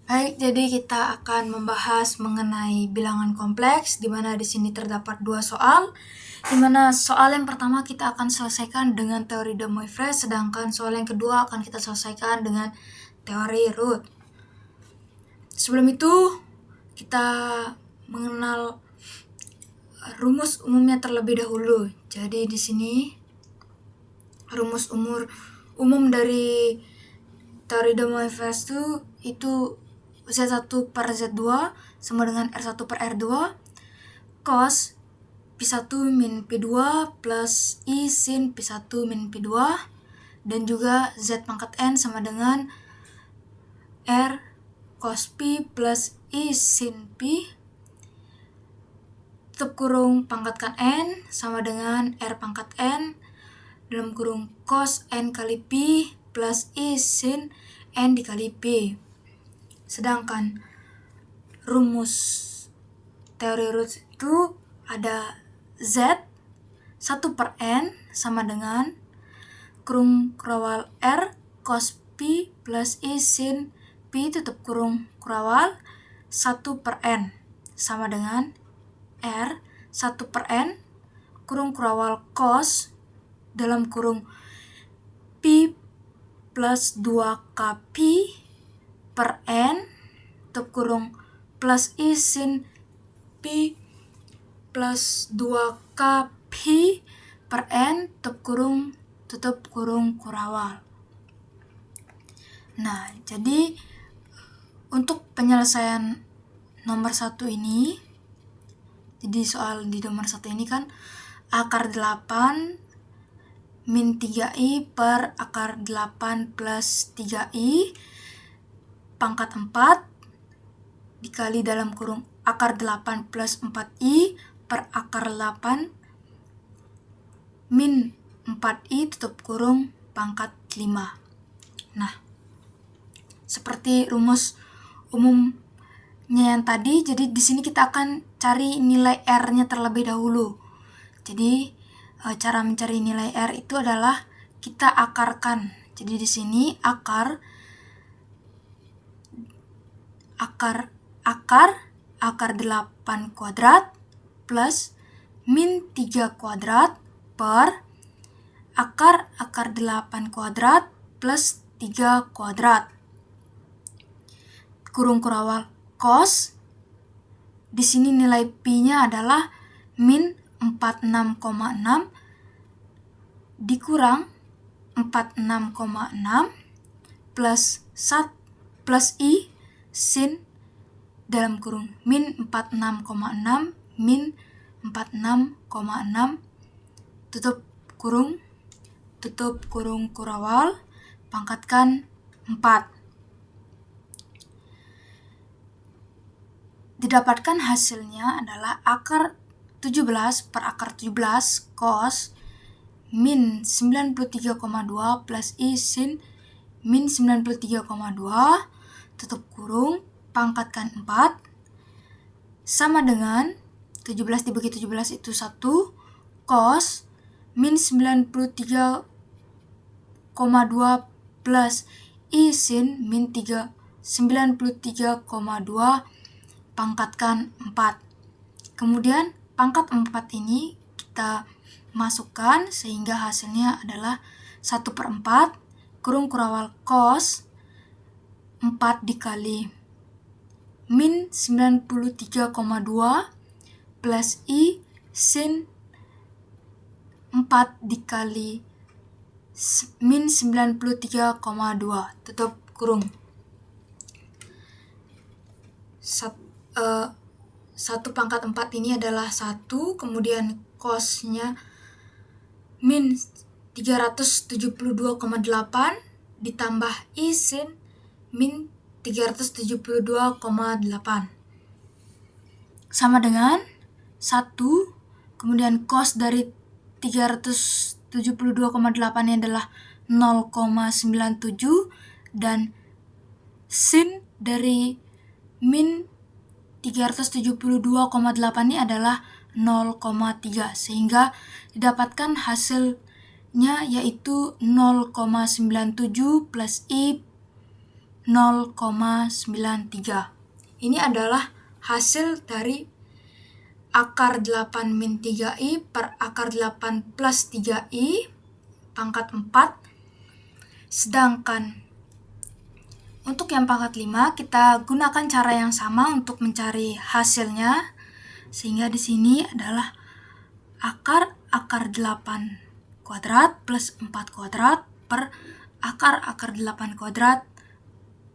Baik, jadi kita akan membahas mengenai bilangan kompleks, di mana di sini terdapat 2 soal, di mana soal yang pertama kita akan selesaikan dengan teori de Moivre, sedangkan soal yang kedua akan kita selesaikan dengan teori root. Sebelum itu, kita mengenal rumus umumnya terlebih dahulu. Jadi di sini rumus umum dari teori de Moivre itu Z1 per Z2 sama dengan R1 per R2 cos P1 min P2 plus I sin P1 min P2 dan juga Z pangkat N sama dengan R cos P plus I sin P tutup kurung pangkatkan N sama dengan R pangkat N dalam kurung cos N kali P plus I sin N dikali P. Sedangkan rumus teori root itu ada Z 1 per N sama dengan kurung kurawal R cos P plus I sin P tutup kurung kurawal 1 per N sama dengan R 1 per N kurung kurawal cos dalam kurung P plus 2KP per N tutup kurung plus I sin P plus 2KP per N tutup kurung kurawal. Nah, jadi untuk penyelesaian nomor 1 ini, jadi soal di nomor 1 ini kan akar 8 min 3i per akar 8 plus 3i pangkat 4 dikali dalam kurung akar 8 plus 4i per akar 8 min 4i tutup kurung pangkat 5. Nah, seperti rumus umumnya yang tadi, jadi di sini kita akan cari nilai R-nya terlebih dahulu. Jadi cara mencari nilai R itu adalah kita akarkan. Jadi di sini akar 8 kuadrat plus min 3 kuadrat per akar 8 kuadrat plus 3 kuadrat. Kurung kurawal cos. Di sini nilai P-nya adalah min 46,6 dikurang 46,6 plus I sin dalam kurung min 46,6 min 46,6 tutup kurung kurawal pangkatkan 4. Didapatkan hasilnya adalah akar 17 per akar 17 cos min 93,2 plus I sin min 93,2 tutup kurung pangkatkan 4 sama dengan 17 dibagi 17 itu 1 cos min 93,2 plus I sin min 93,2 pangkatkan 4. Kemudian pangkat 4 ini kita masukkan sehingga hasilnya adalah 1 per 4 kurung kurawal cos 4 dikali min 93,2 plus I sin 4 dikali min 93,2 tutup kurung. 1 pangkat 4 ini adalah 1, kemudian cosnya min 372,8 ditambah I sin min 372,8 sama dengan 1, kemudian cos dari 372,8 ini adalah 0,97 dan sin dari min 372,8 ini adalah 0,3 sehingga didapatkan hasilnya yaitu 0,97 plus I 0,93. Ini adalah hasil dari akar 8 min 3i per akar 8 plus 3i pangkat 4. Sedangkan untuk yang pangkat 5 kita gunakan cara yang sama untuk mencari hasilnya. Sehingga di sini adalah akar 8 kuadrat plus 4 kuadrat per akar 8 kuadrat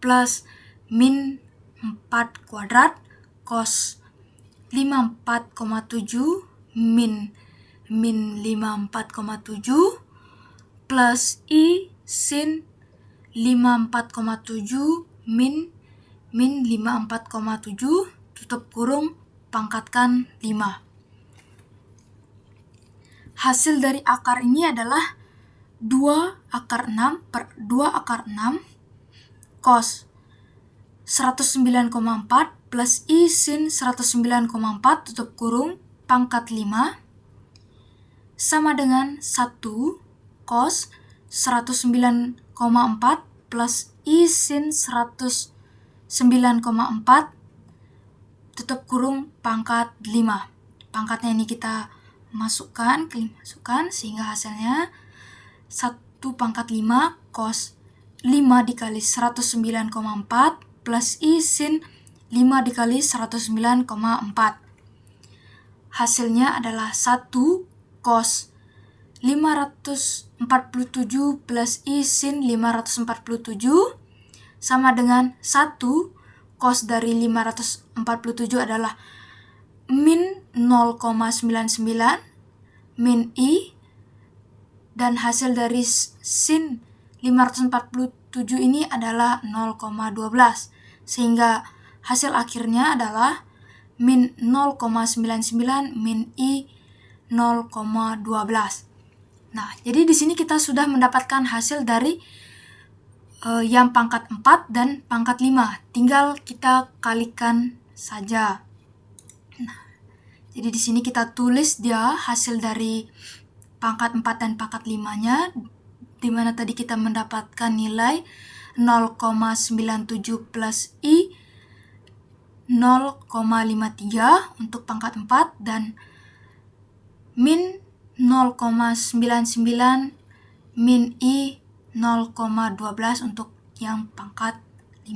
plus min 4 kuadrat cos 54,7 min 54,7 plus I sin 54,7 min 54,7 tutup kurung pangkatkan 5. Hasil dari akar ini adalah 2 akar 6 per 2 akar 6 cos 109,4 plus I sin 109,4 tutup kurung pangkat 5 sama dengan 1 cos 109,4 plus I sin 109,4 tutup kurung pangkat 5. Pangkatnya ini kita masukkan sehingga hasilnya 1 pangkat 5 cos 5 dikali 109,4 plus I sin 5 dikali 109,4. Hasilnya adalah 1 cos 547 plus I sin 547 sama dengan 1 cos dari 547 adalah min 0,99 min I, dan hasil dari sin 547 ini adalah 0,12, sehingga hasil akhirnya adalah min 0,99 min I 0,12. Nah, jadi di sini kita sudah mendapatkan hasil dari yang pangkat 4 dan pangkat 5. Tinggal kita kalikan saja. Nah, jadi di sini kita tulis dia hasil dari pangkat 4 dan pangkat 5-nya, di mana tadi kita mendapatkan nilai 0,97 plus I 0,53 untuk pangkat 4 dan min 0,99 min I 0,12 untuk yang pangkat 5.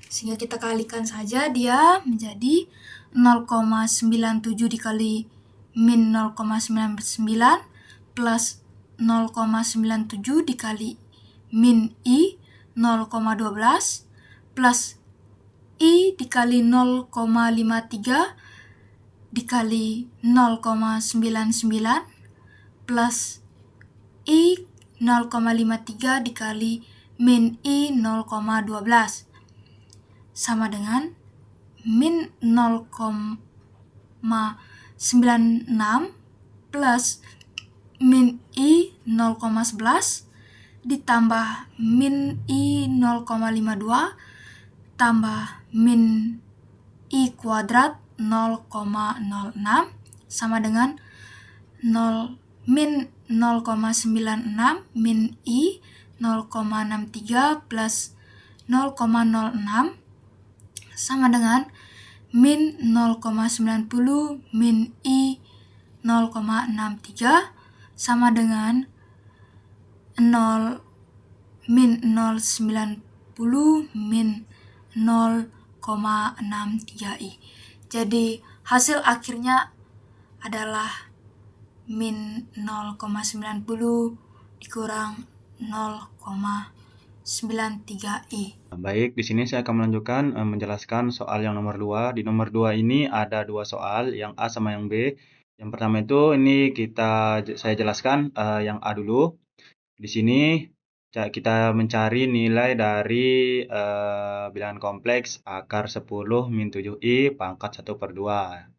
Sehingga kita kalikan saja, dia menjadi 0,97 dikali min 0,99 plus 0,97 dikali min I 0,12 plus I dikali 0,53 dikali 0,99 plus I 0,53 dikali min I 0,12 sama dengan min 0,96 plus min I 0,11 ditambah min I 0,52 tambah min I kuadrat 0,06 sama dengan min 0,96 min I 0,63 plus 0,06 sama dengan min 0,90 min I 0,63 sama dengan min 0,90 min 0,63i. Jadi hasil akhirnya adalah min 0,90 dikurang 0,93i. Baik, di sini saya akan melanjutkan menjelaskan soal yang nomor 2. Di nomor 2 ini ada 2 soal, yang A sama yang B. Yang pertama itu ini saya jelaskan yang A dulu. Di sini kita mencari nilai dari bilangan kompleks akar 10 min 7i pangkat 1/2.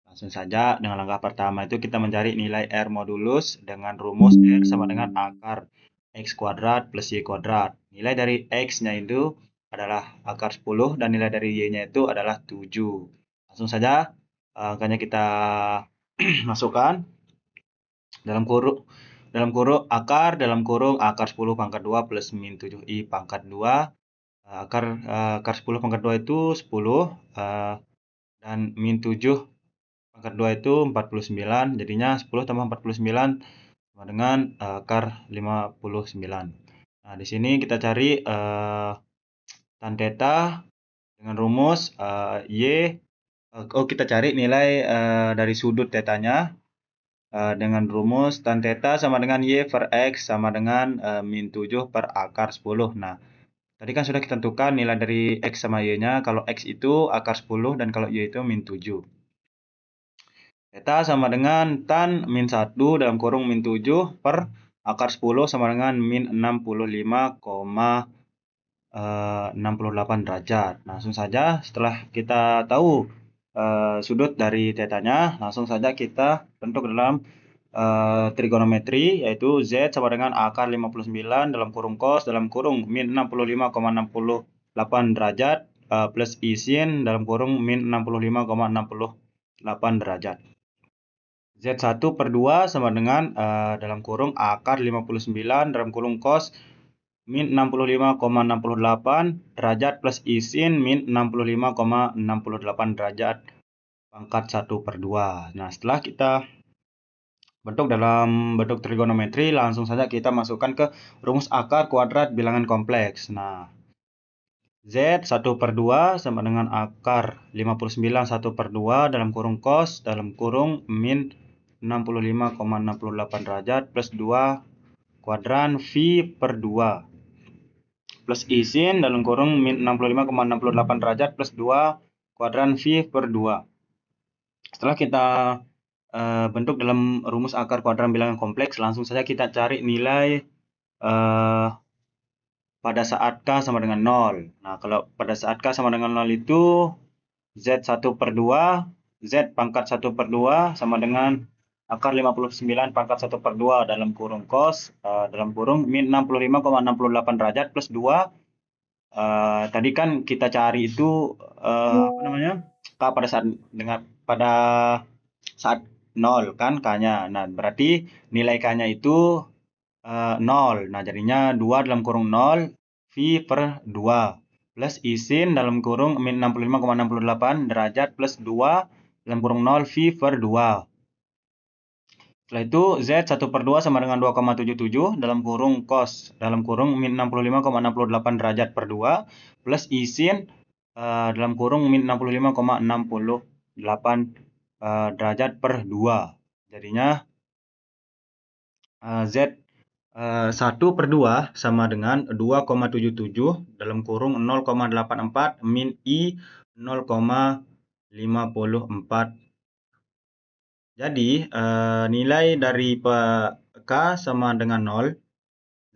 Langsung saja dengan langkah pertama itu kita mencari nilai R modulus dengan rumus R sama dengan akar X kuadrat plus Y kuadrat. Nilai dari X-nya itu adalah akar 10 dan nilai dari Y-nya itu adalah 7. Langsung saja angkanya kita masukkan dalam kurung akar 10 pangkat 2 plus min 7i pangkat 2 Akar 10 pangkat 2 itu 10, dan min 7 pangkat 2 itu 49, jadinya 10 tambah 49 sama dengan akar 59. Nah, di sini kita cari tan theta dengan rumus kita cari nilai dari sudut tetanya dengan rumus tan theta sama dengan y per x sama dengan min 7 per akar 10. Nah, tadi kan sudah kita tentukan nilai dari x sama y-nya. Kalau x itu akar 10 dan kalau y itu min 7. Theta sama dengan tan min 1 dalam kurung min 7 per akar 10 sama dengan min 65,68 derajat. Langsung saja setelah kita tahu sudut dari tetanya, langsung saja kita bentuk dalam trigonometri, yaitu Z sama dengan akar 59 dalam kurung cos dalam kurung min 65,68 derajat plus I sin dalam kurung min 65,68 derajat. Z1 per 2 sama dengan dalam kurung akar 59 dalam kurung cos min 65,68 derajat plus I sin min 65,68 derajat pangkat 1 per 2. Nah, setelah kita bentuk dalam bentuk trigonometri, langsung saja kita masukkan ke rumus akar kuadrat bilangan kompleks. Nah, Z 1 per 2 sama dengan akar 59 1 per 2 dalam kurung cos dalam kurung min 65,68 derajat plus 2 kuadran V per 2 plus I sin dalam kurung min 65,68 derajat plus 2 kuadran V per 2. Setelah kita bentuk dalam rumus akar kuadran bilangan kompleks, langsung saja kita cari nilai pada saat K sama dengan 0. Nah, kalau pada saat K sama dengan 0 itu Z1 per 2, Z pangkat 1 per 2 sama dengan akar 59 pangkat 1 per 2 dalam kurung cos, dalam kurung min 65,68 derajat plus 2. Tadi kan kita cari itu K pada saat 0 kan K-nya. Nah, berarti nilai K-nya itu 0. Nah, jadinya 2 dalam kurung 0 V per 2 plus I sin dalam kurung min 65,68 derajat plus 2 dalam kurung 0 V per 2. Setelah itu Z 1 per 2 sama dengan 2,77 dalam kurung cos dalam kurung min 65,68 derajat per 2 plus I sin dalam kurung min 65,68 derajat per 2. Jadinya Z 1 per 2 sama dengan 2,77 dalam kurung 0,84 min I 0,54. Jadi nilai dari K sama dengan 0.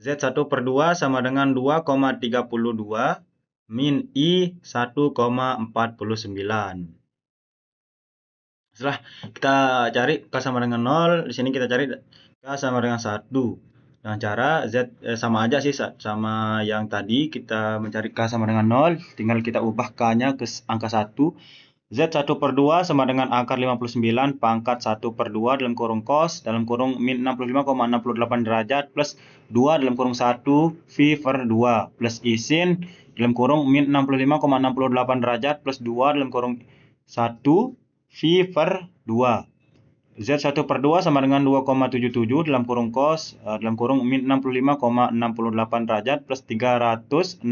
Z1 per 2 sama dengan 2,32 min I 1,49. Setelah kita cari K sama dengan 0, di sini kita cari K sama dengan 1. Dengan cara Z sama aja sih sama yang tadi, kita mencari K sama dengan 0, tinggal kita ubah K-nya ke angka 1. Z1 per 2 sama dengan akar 59 pangkat 1 per 2 dalam kurung cos dalam kurung min 65,68 derajat plus 2 dalam kurung 1 V per 2 plus I sin dalam kurung min 65,68 derajat plus 2 dalam kurung 1 V per 2. Z1 per 2 sama dengan 2,77 dalam kurung cos dalam kurung min 65,68 derajat plus 360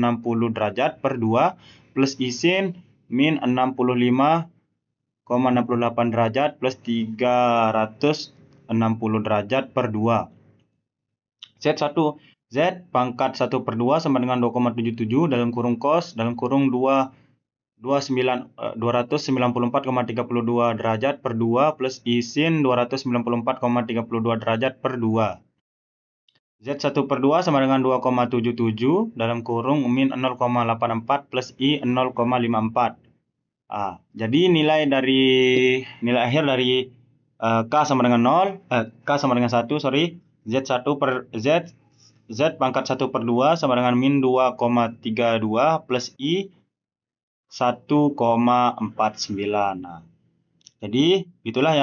derajat per 2 plus I sin min 65,68 derajat plus 360 derajat per 2. Z1 Z pangkat 1 per 2 sama dengan 2,77 dalam kurung cos dalam kurung 294,32 derajat per 2 plus I sin 294,32 derajat per 2. Z1 per 2 sama dengan 2,77 dalam kurung min 0,84 plus I 0,54. Jadi nilai akhir dari K sama dengan 0, K sama dengan 1, Z1 per Z pangkat 1 per 2 sama dengan min 2,32 plus I 1,49. Nah, jadi itulah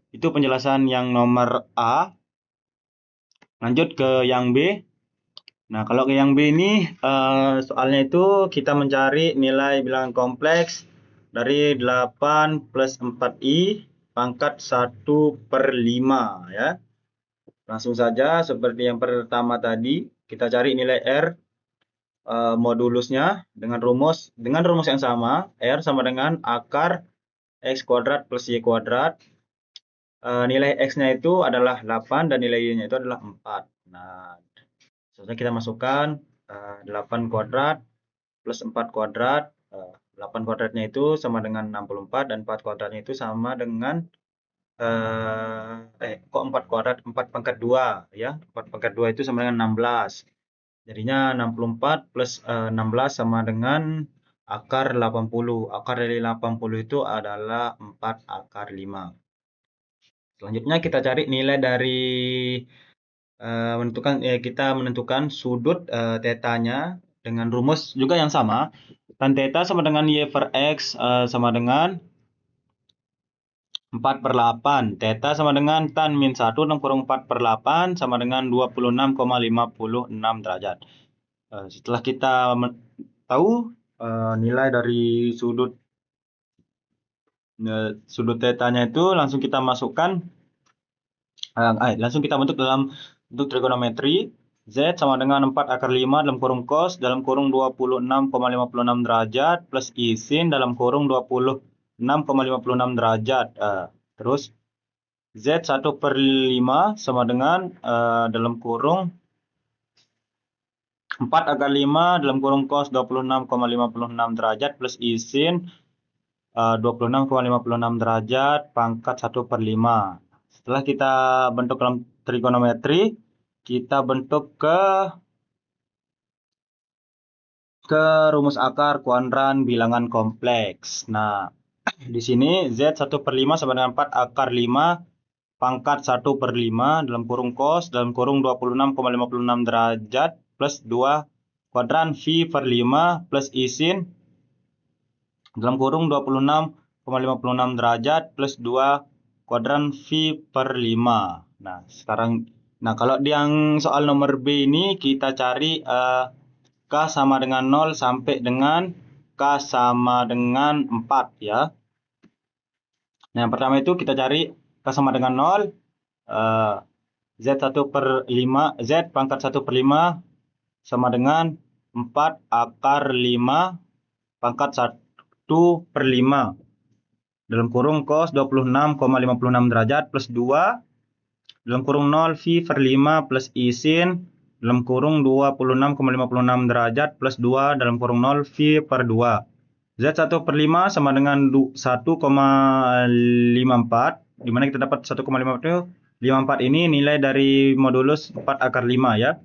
itu penjelasan yang nomor A. Lanjut ke yang B. Nah, kalau ke yang B ini soalnya itu kita mencari nilai bilangan kompleks dari 8 plus 4i pangkat 1/5 ya. Langsung saja seperti yang pertama tadi, kita cari nilai R modulusnya dengan rumus yang sama. R sama dengan akar X kuadrat plus Y kuadrat. Nilai X-nya itu adalah 8 dan nilai Y-nya itu adalah 4. Nah, selanjutnya kita masukkan 8 kuadrat plus 4 kuadrat. 8 kuadratnya itu sama dengan 64 dan 4 kuadratnya itu sama dengan kok 4 kuadrat, 4 pangkat 2 ya. 4 pangkat 2 itu sama dengan 16. Jadinya 64 plus 16 sama dengan akar 80. Akar dari 80 itu adalah 4 akar 5. Selanjutnya kita cari nilai dari kita menentukan sudut tetanya dengan rumus juga yang sama. Tan theta sama dengan y per x sama dengan 4/8. Theta sama dengan tan min 1 6 kurung 4/8 sama dengan 26,56 derajat. Setelah kita tahu nilai dari sudut tetanya itu, langsung kita masukkan langsung kita bentuk dalam bentuk trigonometri. Z sama dengan 4 akar 5 dalam kurung cos dalam kurung 26,56 derajat plus I sin dalam kurung 26,56 derajat. Terus Z 1/5 sama dengan dalam kurung 4 akar 5 dalam kurung cos 26,56 derajat plus I sin 26,56 derajat pangkat 1/5. Setelah kita bentuk dalam trigonometri, kita bentuk ke rumus akar kuadran bilangan kompleks. Nah, di sini Z 1/5 sama dengan 4 akar 5 pangkat 1/5 dalam kurung cos dalam kurung 26,56 derajat plus 2 kuadran V per 5 plus I sin dalam kurung 26,56 derajat plus 2 kuadran V per 5. Nah, kalau yang soal nomor B ini kita cari K sama dengan 0 sampai dengan K sama dengan 4 ya. Nah, yang pertama itu kita cari K sama dengan 0. Z 1/5, Z pangkat 1/5 sama dengan 4 akar 5 pangkat 1/5 dalam kurung cos 26,56 derajat plus 2 dalam kurung 0 V per 5 plus I sin dalam kurung 26,56 derajat plus 2 dalam kurung 0 V per 2. Z 1/5 sama dengan 1,54, di mana kita dapat 1,54 itu 54 ini nilai dari modulus 4 akar 5 ya.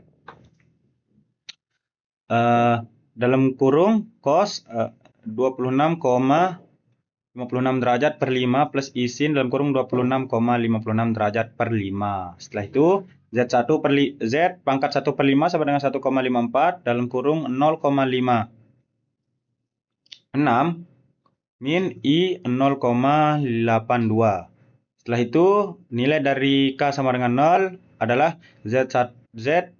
Dalam kurung cos 26,56 derajat per 5 plus I sin dalam kurung 26,56 derajat per 5. Setelah itu Z pangkat 1/5 sama dengan 1,54 dalam kurung 0,56 min I 0,82. Setelah itu nilai dari K sama dengan 0 adalah Z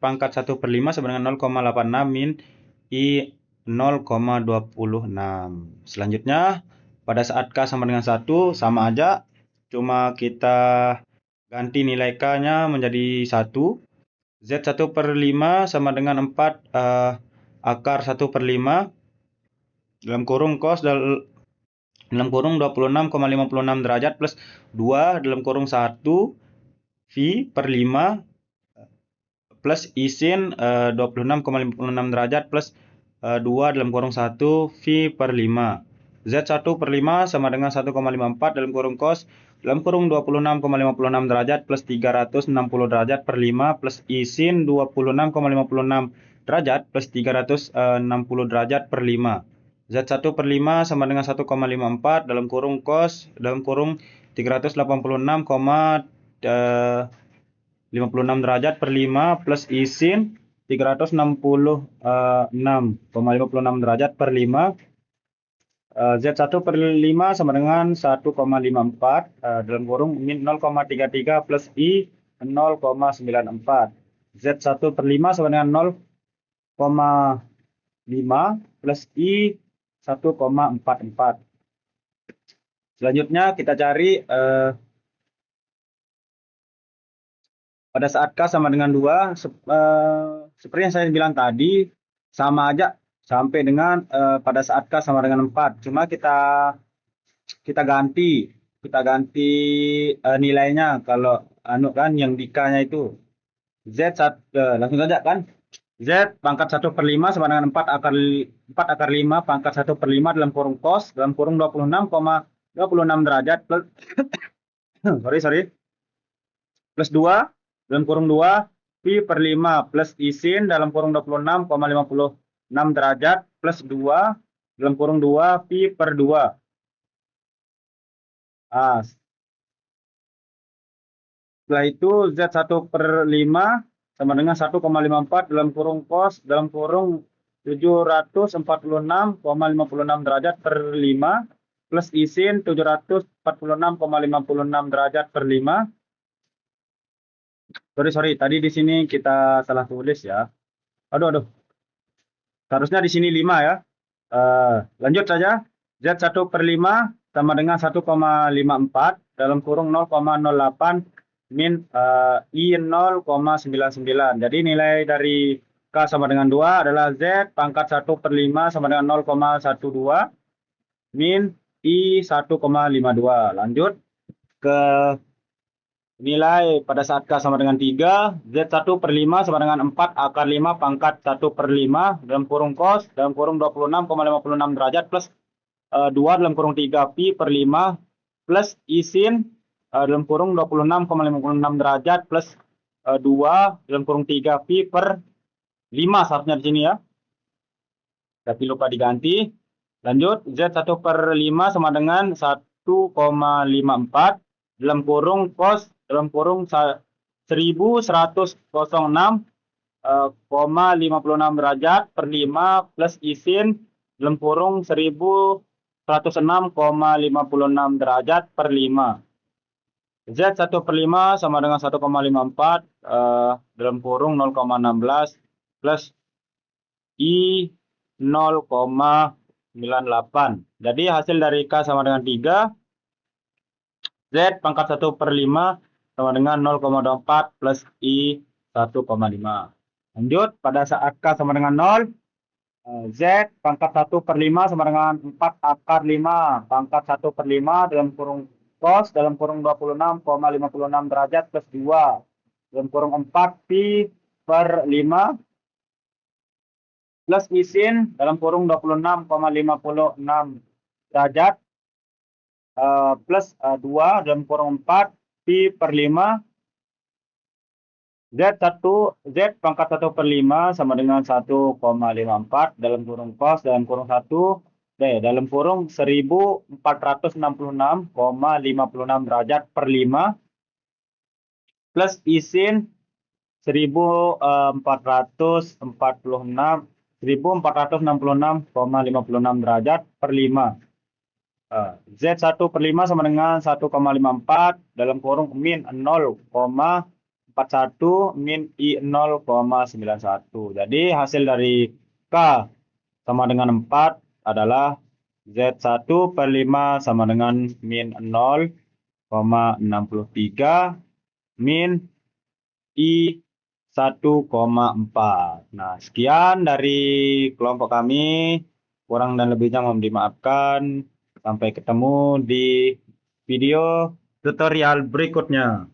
pangkat 1/5 sama dengan 0,86 min I 0,26. Selanjutnya pada saat K sama dengan 1 sama aja, cuma kita ganti nilai K-nya menjadi 1. Z 1/5 sama dengan 4 akar 1/5 dalam kurung cos dalam kurung 26,56 derajat plus 2 dalam kurung 1 V per 5 plus I sin 26,56 derajat plus 2 dalam kurung 1 V per 5. Z 1/5 sama dengan 1,54 dalam kurung cos dalam kurung 26,56 derajat plus 360 derajat per 5 plus I sin 26,56 derajat plus 360 derajat per 5. Z 1/5 sama dengan 1,54 dalam kurung cos dalam kurung 386,56 derajat per 5 plus I sin 366,56 derajat per 5. Z 1/5 sama dengan 1,54 dalam kurung min 0,33 plus I 0,94. Z 1/5 sama dengan plus I 1,44. Selanjutnya kita cari pada saat K sama dengan 2, seperti yang saya bilang tadi, sama aja sampai dengan pada saat K sama dengan 4. Cuma kita ganti nilainya. Kalau kan yang di K-nya itu Z langsung saja kan. Z pangkat 1/5 sama dengan 4 akar 5 pangkat 1/5 dalam kurung cos dalam kurung 26,26 derajat plus plus 2 dalam kurung 2 pi per 5 plus I sin dalam kurung 26,56 derajat plus 2 dalam kurung 2 pi per 2. Setelah itu Z1/5 sama dengan 1,54 dalam kurung cos dalam kurung 746,56 derajat per 5 plus I sin 746,56 derajat per 5. Sorry, tadi di sini kita salah tulis ya. Aduh. Seharusnya di sini 5 ya. Lanjut saja. Z1/5 sama dengan 1,54 dalam kurung 0,08 min I 0,99. Jadi nilai dari K sama dengan 2 adalah Z pangkat 1/5 sama dengan 0,12 min I 1,52. Lanjut ke nilai pada saat K sama dengan 3, Z1/5 sama dengan 4 akar 5 pangkat 1/5 dalam kurung cos dalam kurung 26,56 derajat plus 2 dalam kurung 3 pi per 5 plus I sin dalam kurung 26,56 derajat plus 2 dalam kurung 3 pi per 5 seharusnya di sini ya. Tapi lupa diganti. Lanjut, Z1/5 sama dengan 1,54 dalam kurung cos dalam kurung 1106,56 derajat per 5 plus I sin dalam kurung 1106,56 derajat per 5. Z1/5 sama dengan 1,54 dalam kurung 0,16 plus I 0,98. Jadi hasil dari K sama dengan 3. Z pangkat 1/5 sama dengan 0,24 plus I 1,5. Lanjut, pada saat K sama dengan 0, Z pangkat 1/5 sama dengan 4 akar 5 pangkat 1/5 dalam kurung cos dalam kurung 26,56 derajat plus 2 dalam kurung 4 pi per 5 plus I sin dalam kurung 26,56 derajat plus 2 dalam kurung 4 pi per 5. Z pangkat 1/5 sama dengan 1,54 dalam kurung cos dalam kurung 1 dalam kurung 1466,56 derajat per 5 plus I sin 1466,56 derajat per 5. Z1/5 sama dengan 1,54 dalam kurung min 0,41 min I 0,91. Jadi hasil dari K sama dengan 4 adalah Z1/5 sama dengan min 0,63 min I 1,4. Nah, sekian dari kelompok kami. Kurang dan lebihnya mohon dimaafkan. Sampai ketemu di video tutorial berikutnya.